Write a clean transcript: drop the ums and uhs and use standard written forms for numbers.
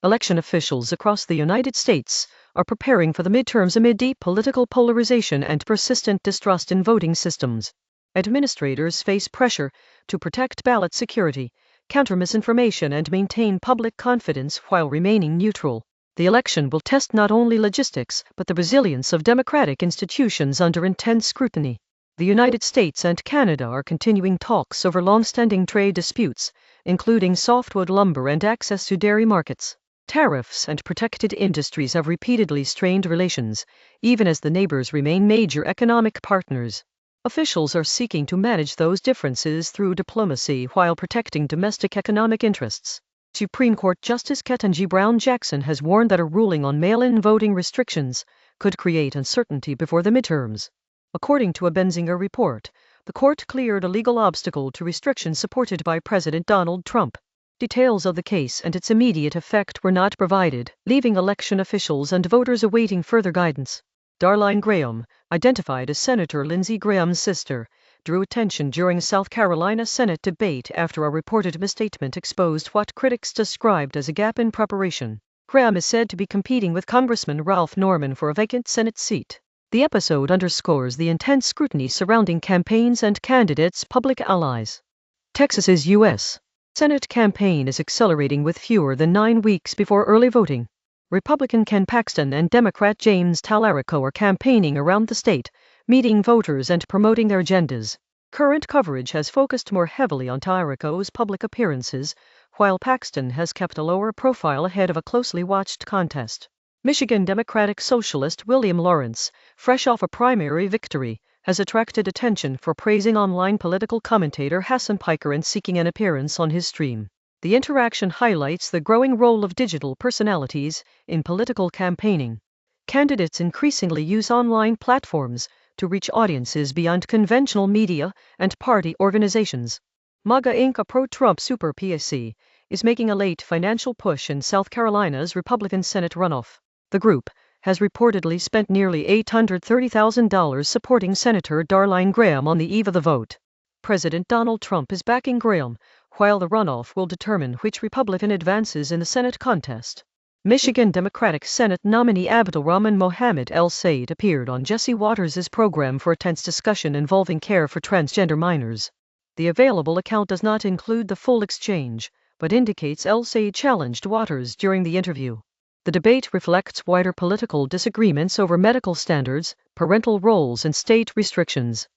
Election officials across the United States are preparing for the midterms amid deep political polarization and persistent distrust in voting systems. Administrators face pressure to protect ballot security, counter misinformation, and maintain public confidence while remaining neutral. The election will test not only logistics but the resilience of democratic institutions under intense scrutiny. The United States and Canada are continuing talks over long-standing trade disputes, including softwood lumber and access to dairy markets. Tariffs and protected industries have repeatedly strained relations, even as the neighbors remain major economic partners. Officials are seeking to manage those differences through diplomacy while protecting domestic economic interests. Supreme Court Justice Ketanji Brown Jackson has warned that a ruling on mail-in voting restrictions could create uncertainty before the midterms. According to a Benzinger report, the court cleared a legal obstacle to restrictions supported by President Donald Trump. Details of the case and its immediate effect were not provided, leaving election officials and voters awaiting further guidance. Darline Graham, identified as Senator Lindsey Graham's sister, drew attention during a South Carolina Senate debate after a reported misstatement exposed what critics described as a gap in preparation. Graham is said to be competing with Congressman Ralph Norman for a vacant Senate seat. The episode underscores the intense scrutiny surrounding campaigns and candidates' public allies. Texas's U.S. Senate campaign is accelerating with fewer than 9 weeks before early voting. Republican Ken Paxton and Democrat James Talarico are campaigning around the state, meeting voters and promoting their agendas. Current coverage has focused more heavily on Talarico's public appearances, while Paxton has kept a lower profile ahead of a closely watched contest. Michigan Democratic Socialist William Lawrence, fresh off a primary victory, has attracted attention for praising online political commentator Hassan Piker and seeking an appearance on his stream. The interaction highlights the growing role of digital personalities in political campaigning. Candidates increasingly use online platforms to reach audiences beyond conventional media and party organizations. MAGA Inc., a pro-Trump super PAC, is making a late financial push in South Carolina's Republican Senate runoff. The group has reportedly spent nearly $830,000 supporting Senator Darline Graham on the eve of the vote. President Donald Trump is backing Graham, while the runoff will determine which Republican advances in the Senate contest. Michigan Democratic Senate nominee Abdulrahman Mohamed El-Sayed appeared on Jesse Waters' program for a tense discussion involving care for transgender minors. The available account does not include the full exchange, but indicates El-Sayed challenged Waters during the interview. The debate reflects wider political disagreements over medical standards, parental roles, and state restrictions.